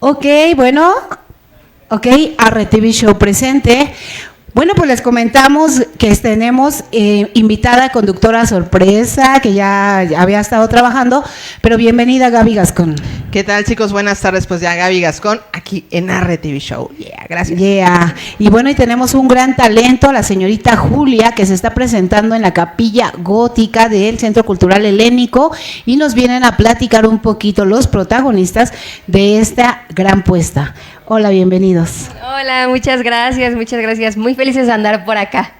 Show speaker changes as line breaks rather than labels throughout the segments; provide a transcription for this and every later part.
Ok, bueno, ok, Arre TV Show presente. Bueno, pues les comentamos que tenemos invitada conductora sorpresa que ya había estado trabajando, pero bienvenida Gaby Gascón.
¿Qué tal, chicos? Buenas tardes, pues ya Gaby Gascón aquí en Arre TV Show. Gracias.
Y bueno, y tenemos un gran talento, la señorita Julia, que se está presentando en la Capilla Gótica del Centro Cultural Helénico y nos vienen a platicar un poquito los protagonistas de esta gran puesta. Hola, bienvenidos.
Hola, muchas gracias, muy felices de andar por acá.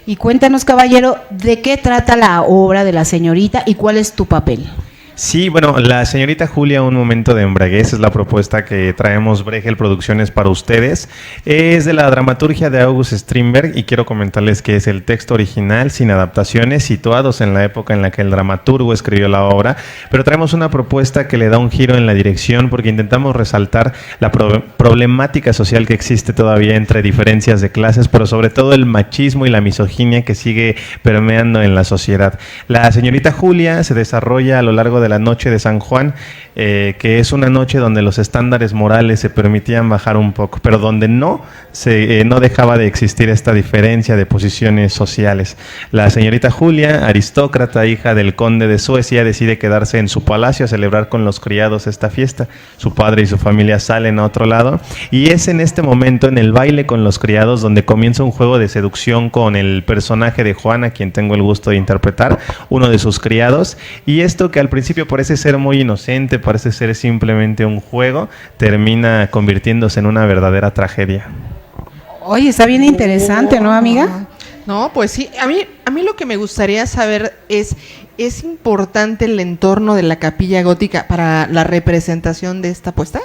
Y cuéntanos, caballero, ¿de qué trata la obra de la señorita y cuál es tu papel?
Sí, bueno, la señorita Julia, un momento de embriaguez, es la propuesta que traemos Bregel Producciones para ustedes. Es de la dramaturgia de August Strindberg y quiero comentarles que es el texto original sin adaptaciones, situados en la época en la que el dramaturgo escribió la obra, pero traemos una propuesta que le da un giro en la dirección porque intentamos resaltar la problemática social que existe todavía entre diferencias de clases, pero sobre todo el machismo y la misoginia que sigue permeando en la sociedad. La señorita Julia se desarrolla a lo largo de la noche de San Juan, que es una noche donde los estándares morales se permitían bajar un poco, pero donde no dejaba de existir esta diferencia de posiciones sociales. La señorita Julia, aristócrata, hija del conde de Suecia, decide quedarse en su palacio a celebrar con los criados esta fiesta. Su padre y su familia salen a otro lado y es en este momento, en el baile con los criados, donde comienza un juego de seducción con el personaje de Juan, a quien tengo el gusto de interpretar, uno de sus criados, y esto que al principio parece ser muy inocente, parece ser simplemente un juego, termina convirtiéndose en una verdadera tragedia.
Oye, está bien interesante, ¿no, amiga?
No, pues sí, a mí lo que me gustaría saber ¿es importante el entorno de la Capilla Gótica para la representación de esta puesta?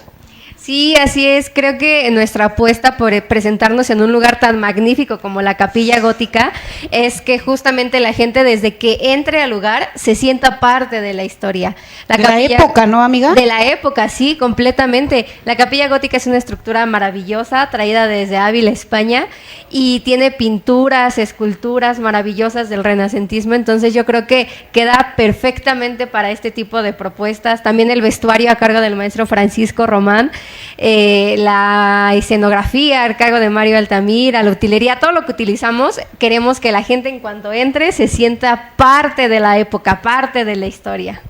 Sí, así es. Creo que nuestra apuesta por presentarnos en un lugar tan magnífico como la Capilla Gótica es que justamente la gente desde que entre al lugar se sienta parte de la historia.
La época, ¿no, amiga?
De la época, sí, completamente. La Capilla Gótica es una estructura maravillosa, traída desde Ávila, España, y tiene pinturas, esculturas maravillosas del renacentismo, entonces yo creo que queda perfectamente para este tipo de propuestas. También el vestuario a cargo del maestro Francisco Román, la escenografía a cargo de Mario Altamira, la utilería, todo lo que utilizamos, queremos que la gente en cuanto entre se sienta parte de la época, parte de la historia.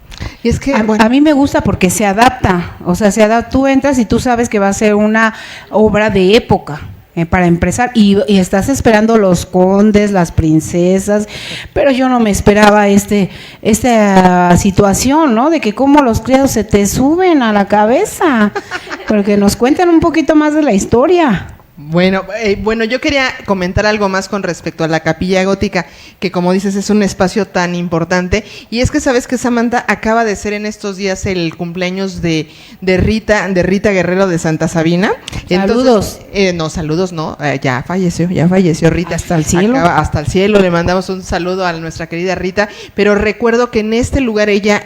Y es que a mí me gusta porque se adapta, o sea, tú entras y tú sabes que va a ser una obra de época. Para empezar, y estás esperando los condes, las princesas, pero yo no me esperaba esta situación, ¿no? De que cómo los criados se te suben a la cabeza, porque nos cuentan un poquito más de la historia.
Bueno, yo quería comentar algo más con respecto a la Capilla Gótica, que como dices es un espacio tan importante, y es que sabes que Samantha acaba de ser en estos días el cumpleaños de Rita Guerrero de Santa Sabina.
Saludos.
Saludos no, ya falleció Rita.
Hasta el cielo.
Hasta el cielo, le mandamos un saludo a nuestra querida Rita, pero recuerdo que en este lugar ella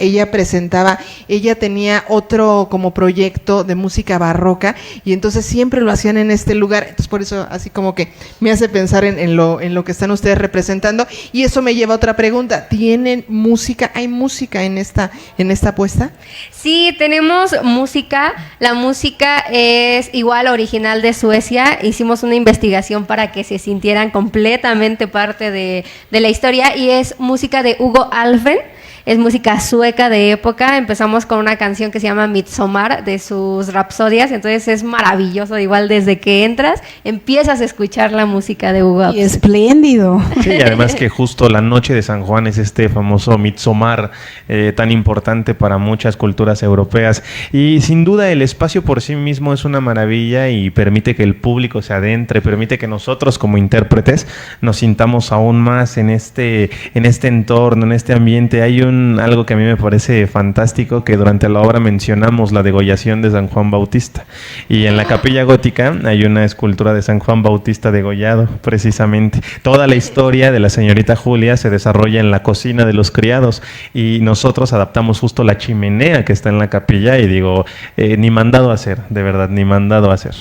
tenía otro como proyecto de música barroca, y entonces siempre lo hacían en este lugar. Entonces por eso así como que me hace pensar en lo que están ustedes representando, y eso me lleva a otra pregunta. ¿Tienen música? ¿Hay música en esta puesta?
Sí, tenemos música. La música es igual original de Suecia. Hicimos una investigación para que se sintieran completamente parte de la historia, y es música de Hugo Alfvén. Es música sueca de época. Empezamos con una canción que se llama Midsommar, de sus Rapsodias, entonces es maravilloso. Igual desde que entras, empiezas a escuchar la música de Hugo.
Y espléndido.
Sí, y además que justo la noche de San Juan es este famoso Midsommar, tan importante para muchas culturas europeas. Y sin duda el espacio por sí mismo es una maravilla y permite que el público se adentre, permite que nosotros como intérpretes nos sintamos aún más en este entorno, en este ambiente. Hay algo que a mí me parece fantástico, que durante la obra mencionamos la degollación de San Juan Bautista, y en la Capilla Gótica hay una escultura de San Juan Bautista degollado, precisamente. Toda la historia de la señorita Julia se desarrolla en la cocina de los criados, y nosotros adaptamos justo la chimenea que está en la capilla, y digo, ni mandado a hacer, de verdad, ni mandado a hacer.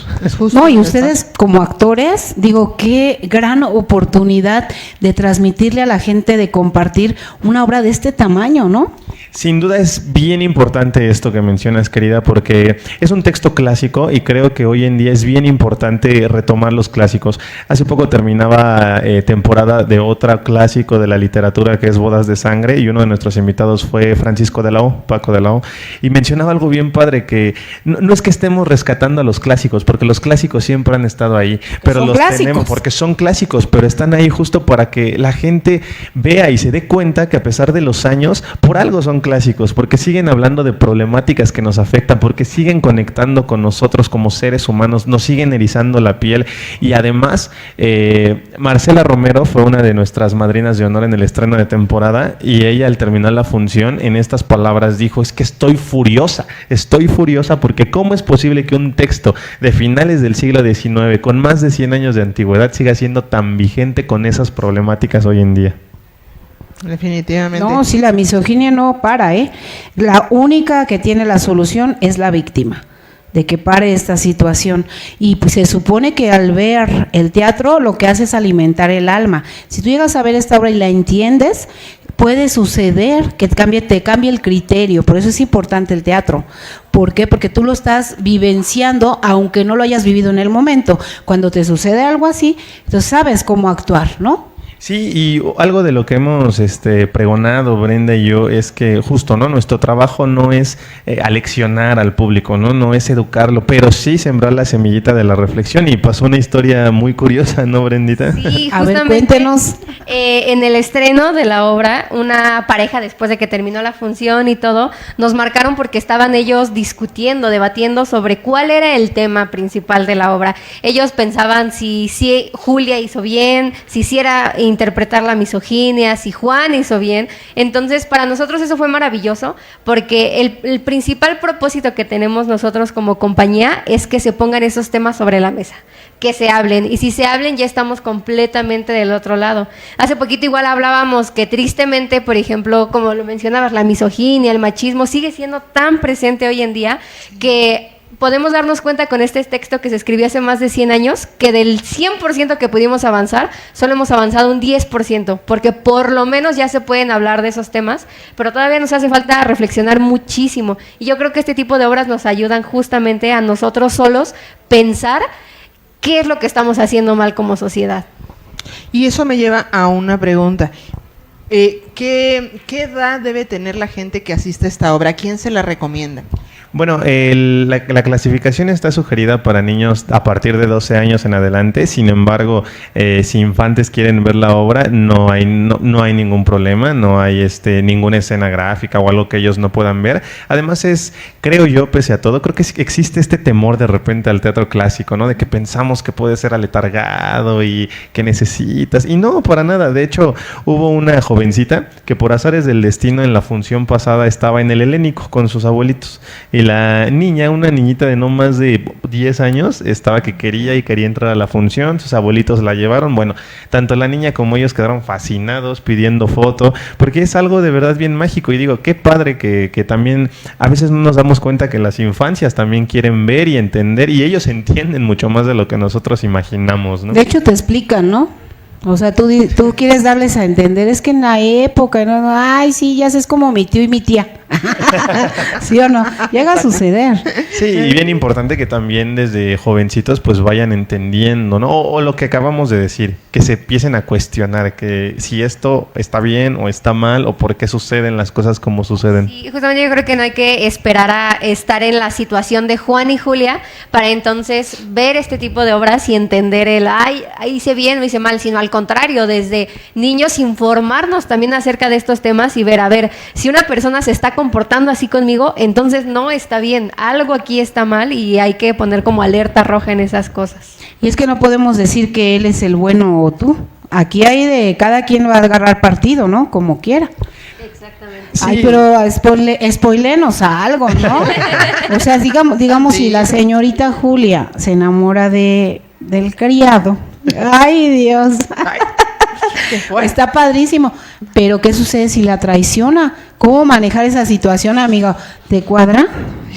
No, y ustedes como actores, digo, qué gran oportunidad de transmitirle a la gente, de compartir una obra de este tamaño. año, ¿no?
Sin duda es bien importante esto que mencionas, querida, porque es un texto clásico y creo que hoy en día es bien importante retomar los clásicos. Hace poco terminaba temporada de otro clásico de la literatura que es Bodas de Sangre, y uno de nuestros invitados fue Francisco de la O, Paco de la O, y mencionaba algo bien padre, que no es que estemos rescatando a los clásicos, porque los clásicos siempre han estado ahí, pero
son
los
clásicos.
tenemos porque son clásicos, pero están ahí justo para que la gente vea y se dé cuenta que a pesar de los años, por algo son clásicos, porque siguen hablando de problemáticas que nos afectan, porque siguen conectando con nosotros como seres humanos, nos siguen erizando la piel. Y además, Marcela Romero fue una de nuestras madrinas de honor en el estreno de temporada, y ella al terminar la función en estas palabras dijo: es que estoy furiosa porque ¿cómo es posible que un texto de finales del siglo XIX con más de 100 años de antigüedad siga siendo tan vigente con esas problemáticas hoy en día?
Definitivamente.
No, sí, la misoginia no para, ¿eh? La única que tiene la solución es la víctima, de que pare esta situación. Y pues se supone que al ver el teatro lo que hace es alimentar el alma. Si tú llegas a ver esta obra y la entiendes, puede suceder que te cambie el criterio. Por eso es importante el teatro. ¿Por qué? Porque tú lo estás vivenciando aunque no lo hayas vivido en el momento. Cuando te sucede algo así, entonces sabes cómo actuar, ¿no?
Sí, y algo de lo que hemos pregonado Brenda y yo es que justo, ¿no? Nuestro trabajo no es aleccionar al público, no es educarlo, pero sí sembrar la semillita de la reflexión. Y pasó una historia muy curiosa, ¿no, Brendita?
Sí,
A ver,
justamente,
cuéntenos.
En el estreno de la obra, una pareja, después de que terminó la función y todo, nos marcaron porque estaban ellos discutiendo, debatiendo sobre cuál era el tema principal de la obra. Ellos pensaban si Julia hizo bien, si era interpretar la misoginia, si Juan hizo bien. Entonces, para nosotros eso fue maravilloso, porque el principal propósito que tenemos nosotros como compañía es que se pongan esos temas sobre la mesa, que se hablen, y si se hablen ya estamos completamente del otro lado. Hace poquito igual hablábamos que tristemente, por ejemplo, como lo mencionabas, la misoginia, el machismo sigue siendo tan presente hoy en día que podemos darnos cuenta con este texto que se escribió hace más de 100 años, que del 100% que pudimos avanzar, solo hemos avanzado un 10%, porque por lo menos ya se pueden hablar de esos temas, pero todavía nos hace falta reflexionar muchísimo. Y yo creo que este tipo de obras nos ayudan justamente a nosotros solos pensar qué es lo que estamos haciendo mal como sociedad.
Y eso me lleva a una pregunta. ¿Qué edad debe tener la gente que asiste a esta obra? ¿A quién se la recomienda?
Bueno, la clasificación está sugerida para niños a partir de 12 años en adelante. Sin embargo, si infantes quieren ver la obra, no hay ningún problema, no hay ninguna escena gráfica o algo que ellos no puedan ver. Además creo yo, pese a todo, creo que existe este temor de repente al teatro clásico, ¿no? De que pensamos que puede ser aletargado y que necesitas. Y no, para nada. De hecho, hubo una jovencita que por azares del destino en la función pasada estaba en el Helénico con sus abuelitos. Y la niña, una niñita de no más de 10 años, estaba que quería entrar a la función, sus abuelitos la llevaron. Bueno, tanto la niña como ellos quedaron fascinados pidiendo foto, porque es algo de verdad bien mágico. Y digo, qué padre que también a veces no nos damos cuenta que las infancias también quieren ver y entender, y ellos entienden mucho más de lo que nosotros imaginamos, ¿no?
De hecho te explican, ¿no? O sea, tú quieres darles a entender, es que en la época, no, ay, sí, ya es como mi tío y mi tía. ¿Sí o no? Llega a suceder.
Sí, y bien importante que también desde jovencitos pues vayan entendiendo, ¿no? O lo que acabamos de decir, que se empiecen a cuestionar que si esto está bien o está mal, o por qué suceden las cosas como suceden.
Sí, justamente yo creo que no hay que esperar a estar en la situación de Juan y Julia para entonces ver este tipo de obras y entender ahí hice bien o hice mal, sino al contrario, desde niños informarnos también acerca de estos temas y ver, a ver, si una persona se está comportando así conmigo, entonces no está bien, algo aquí está mal y hay que poner como alerta roja en esas cosas.
Y es que no podemos decir que él es el bueno o tú. Aquí hay de cada quien va a agarrar partido, ¿no? Como quiera.
Exactamente.
Sí.
Ay, pero spoilenos a algo, ¿no? O sea, digamos
Sí.
si la señorita Julia se enamora del criado. Ay, Dios.
Ay, qué fuerte.
Está padrísimo. Pero ¿qué sucede si la traiciona? cómo manejar esa situación, amigo. ¿Te cuadra?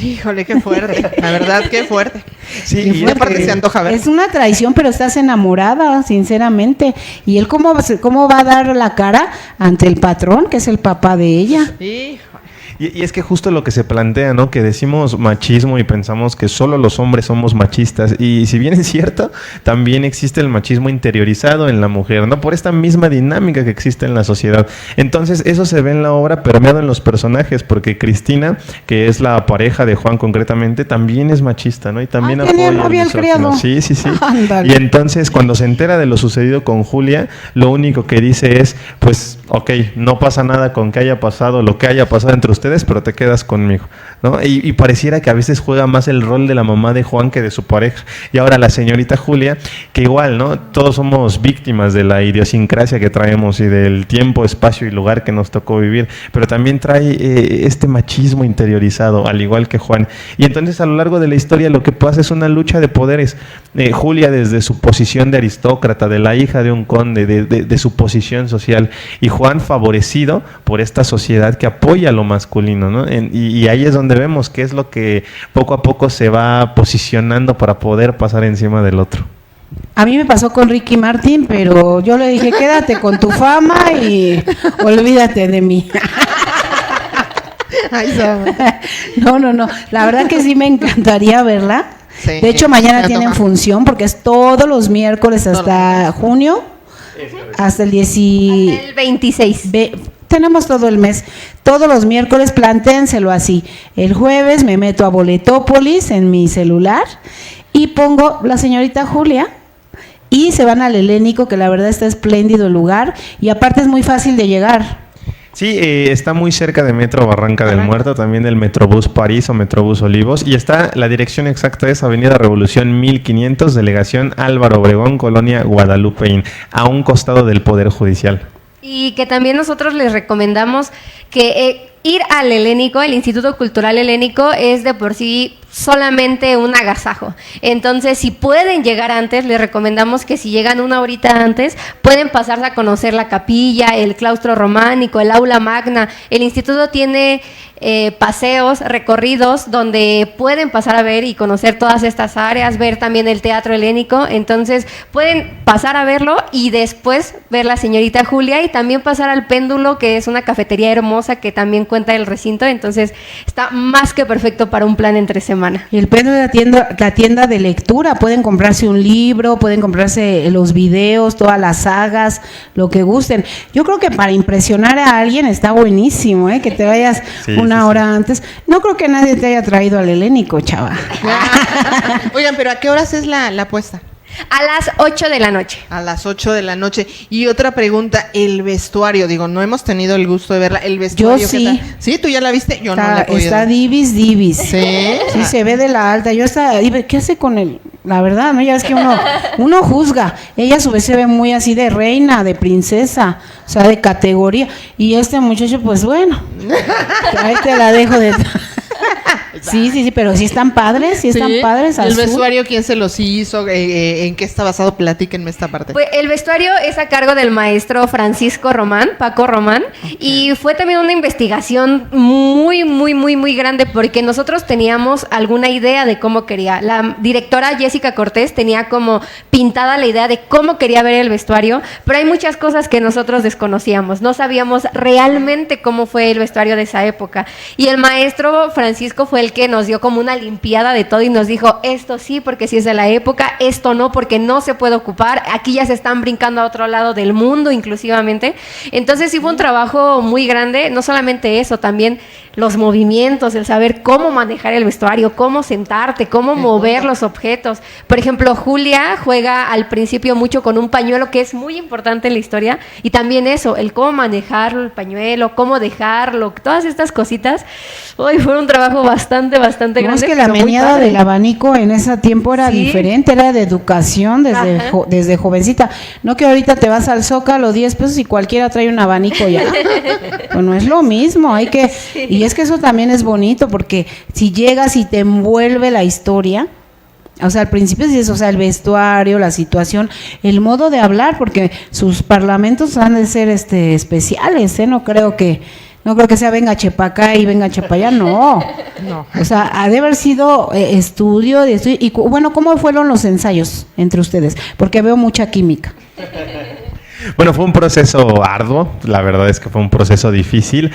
Híjole, qué fuerte, la verdad, qué fuerte.
Sí,
Qué
y
fuerte. Aparte se antoja ver.
Es una traición, pero estás enamorada, sinceramente. ¿Y él cómo va a dar la cara ante el patrón, que es el papá de ella?
Híjole.
Y es que justo lo que se plantea, ¿no? Que decimos machismo y pensamos que solo los hombres somos machistas. Y si bien es cierto, también existe el machismo interiorizado en la mujer, ¿no? Por esta misma dinámica que existe en la sociedad. Entonces, eso se ve en la obra permeado en los personajes, porque Cristina, que es la pareja de Juan concretamente, también es machista, ¿no? Y también
tenía
apoya
novia el criado.
Sí.
Ándale.
Y entonces, cuando se entera de lo sucedido con Julia, lo único que dice es, pues, ok, no pasa nada con que haya pasado lo que haya pasado entre ustedes, pero te quedas conmigo, ¿no? Y pareciera que a veces juega más el rol de la mamá de Juan que de su pareja. Y ahora la señorita Julia, que igual, ¿no? Todos somos víctimas de la idiosincrasia que traemos y del tiempo, espacio y lugar que nos tocó vivir, pero también trae este machismo interiorizado, al igual que Juan. Y entonces a lo largo de la historia lo que pasa es una lucha de poderes. Julia desde su posición de aristócrata, de la hija de un conde, de su posición social, y Juan favorecido por esta sociedad que apoya lo masculino, ¿no? Y ahí es donde vemos qué es lo que poco a poco se va posicionando para poder pasar encima del otro.
A mí me pasó con Ricky Martin, pero yo le dije, quédate con tu fama y olvídate de mí.
Ay, Sama.
No, la verdad que sí me encantaría verla.
Sí,
de hecho, mañana
me
tienen
antoja.
función porque es todos los miércoles hasta junio, hasta el 10
Hasta el 26.
tenemos todo el mes, todos los miércoles, plantéenselo así. El jueves me meto a Boletópolis en mi celular y pongo La Señorita Julia y se van al Helénico, que la verdad está espléndido el lugar y aparte es muy fácil de llegar.
Sí, está muy cerca de Metro Barranca del Muerto, también del Metrobús París o Metrobús Olivos, y está, la dirección exacta es Avenida Revolución 1500, Delegación Álvaro Obregón, Colonia Guadalupeín, a un costado del Poder Judicial.
Y que también nosotros les recomendamos que ir al Helénico, el Instituto Cultural Helénico, es de por sí solamente un agasajo. Entonces, si pueden llegar antes, les recomendamos que si llegan una horita antes, pueden pasarse a conocer la capilla, el claustro románico, el aula magna. El instituto tiene paseos, recorridos, donde pueden pasar a ver y conocer todas estas áreas, ver también el teatro helénico. Entonces, pueden pasar a verlo y después ver La Señorita Julia y también pasar al Péndulo, que es una cafetería hermosa que también cuenta el recinto. Entonces, está más que perfecto para un plan entre semana.
Y el Péndulo es la tienda de lectura, pueden comprarse un libro, pueden comprarse los videos, todas las sagas, lo que gusten. Yo creo que para impresionar a alguien está buenísimo, que te vayas una hora antes. No creo que nadie te haya traído al Helénico, chava.
Oigan, pero ¿a qué horas es la puesta?
A las 8 de la noche.
A las 8 de la noche. Y otra pregunta, el vestuario, digo, no hemos tenido el gusto de verla. El vestuario,
Yo sí.
¿qué tal? ¿Sí? ¿Tú ya la viste? Yo no la he podido
Está
ver.
divis.
¿Sí?
Sí, se ve de la alta. Yo estaba, ¿qué hace con él? La verdad, ¿no? Ya es que uno juzga. Ella a su vez se ve muy así de reina, de princesa, o sea, de categoría. Y este muchacho, pues bueno, ahí te la dejo de... Sí, pero sí están padres,
¿El
azul.
vestuario quién se los hizo? ¿En qué está basado? Platíquenme esta parte.
Pues el vestuario es a cargo del maestro Francisco Román, Paco Román, y fue también una investigación muy grande porque nosotros teníamos alguna idea de cómo quería. La directora Jessica Cortés tenía como pintada la idea de cómo quería ver el vestuario, pero hay muchas cosas que nosotros desconocíamos, no sabíamos realmente cómo fue el vestuario de esa época. Y el maestro Francisco fue el que nos dio como una limpiada de todo y nos dijo, esto sí, porque sí es de la época, esto no, porque no se puede ocupar, aquí ya se están brincando a otro lado del mundo inclusivamente. Entonces sí fue un trabajo muy grande, no solamente eso, también los movimientos, el saber cómo manejar el vestuario, cómo sentarte, cómo mover los objetos. Por ejemplo, Julia juega al principio mucho con un pañuelo, que es muy importante en la historia, y también eso, el cómo manejar el pañuelo, cómo dejarlo, todas estas cositas. Hoy fue un trabajo bastante
No,
grande.
es que la
pero muy
meneada
padre.
del abanico en ese tiempo era
Sí.
diferente, era de educación desde jovencita. No que ahorita te vas al Zócalo 10 pesos y cualquiera trae un abanico ya. Pues no es lo mismo, hay que... Y es que eso también es bonito porque si llegas y te envuelve la historia, o sea, al principio dices, o sea, el vestuario, la situación, el modo de hablar, porque sus parlamentos han de ser especiales, no creo que No creo que sea venga chepa y venga chepa allá, no.
No.
O sea, ha de haber sido estudio. Y bueno, ¿cómo fueron los ensayos entre ustedes? Porque veo mucha química.
Bueno, fue un proceso arduo, la verdad es que fue un proceso difícil,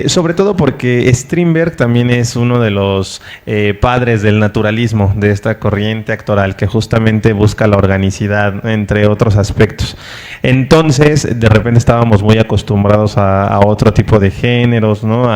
sobre todo porque Strindberg también es uno de los padres del naturalismo, de esta corriente actoral que justamente busca la organicidad, entre otros aspectos. Entonces, de repente estábamos muy acostumbrados a otro tipo de géneros, ¿no?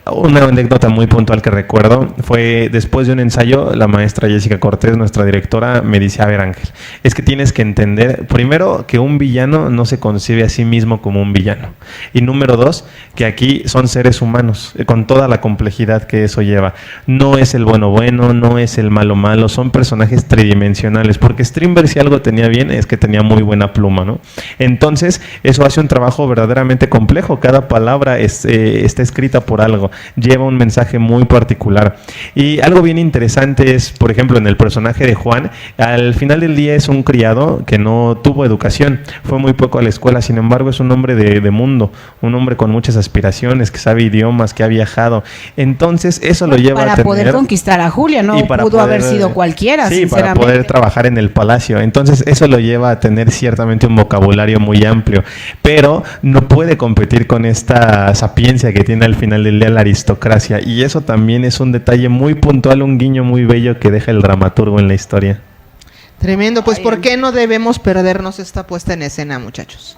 Una anécdota muy puntual que recuerdo fue después de un ensayo, la maestra Jessica Cortés, nuestra directora, me dice: a ver, Ángel, es que tienes que entender, primero, que un villano no se concibe a sí mismo como un villano, y número dos, que aquí son seres humanos, con toda la complejidad que eso lleva. No es el bueno bueno, no es el malo malo, son personajes tridimensionales, porque Strindberg, si algo tenía bien, es que tenía muy buena pluma, ¿no? Entonces, eso hace un trabajo verdaderamente complejo, cada palabra está escrita por algo, lleva un mensaje muy particular. Y algo bien interesante es, por ejemplo, en el personaje de Juan, al final del día es un criado que no tuvo educación, fue muy poco a la escuela, sin embargo es un hombre de mundo, un hombre con muchas aspiraciones, que sabe idiomas, que ha viajado. Entonces eso lo lleva a tener...
Para poder conquistar a Julia, no pudo haber sido cualquiera,
sí,
sinceramente.
para poder trabajar en el palacio. Entonces eso lo lleva a tener ciertamente un vocabulario muy amplio, pero no puede competir con esta sapiencia que tiene al final del día la aristocracia, y eso también es un detalle muy puntual, un guiño muy bello que deja el dramaturgo en la historia.
Tremendo, pues ¿por qué no debemos perdernos esta puesta en escena, muchachos?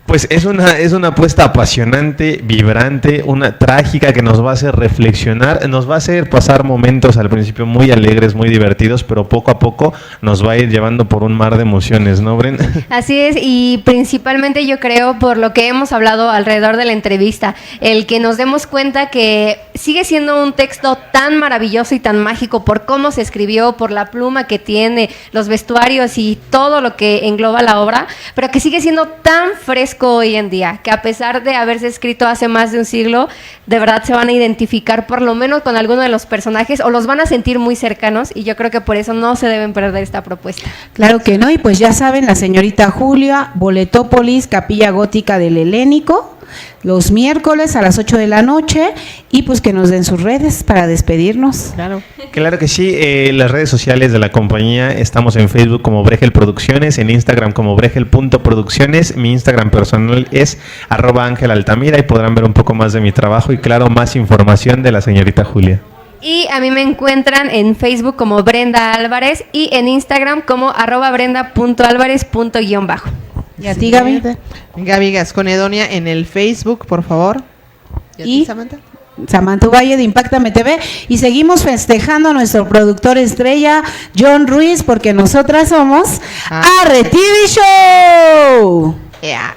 Pues es una apuesta apasionante, vibrante, una trágica que nos va a hacer reflexionar, nos va a hacer pasar momentos al principio muy alegres, muy divertidos, pero poco a poco nos va a ir llevando por un mar de emociones, ¿no, Bren?
Así es, y principalmente yo creo, por lo que hemos hablado alrededor de la entrevista, el que nos demos cuenta que sigue siendo un texto tan maravilloso y tan mágico por cómo se escribió, por la pluma que tiene, los vestuarios y todo lo que engloba la obra, pero que sigue siendo tan fresco hoy en día, que a pesar de haberse escrito hace más de un siglo, de verdad se van a identificar por lo menos con alguno de los personajes o los van a sentir muy cercanos, y yo creo que por eso no se deben perder esta propuesta.
Claro que no, y pues ya saben, la señorita Julia, Boletópolis, Capilla Gótica del Helénico, los miércoles a las 8 de la noche, y pues que nos den sus redes para despedirnos.
Claro que sí, las redes sociales de la compañía, estamos en Facebook como Bregel Producciones, en Instagram como bregel.producciones, mi Instagram personal es @AngelAltamira, y podrán ver un poco más de mi trabajo y claro, más información de la señorita Julia.
Y a mí me encuentran en Facebook como Brenda Álvarez y en Instagram como @brenda.alvarez_.
¿Y a ti, Gaby?
Gaby Gasconedonia en el Facebook, por favor. ¿Y a ti, Samantha?
Samantha Valle de Impactame TV, y seguimos festejando a nuestro productor estrella John Ruiz, porque nosotras somos Arre TV Show.
Yeah.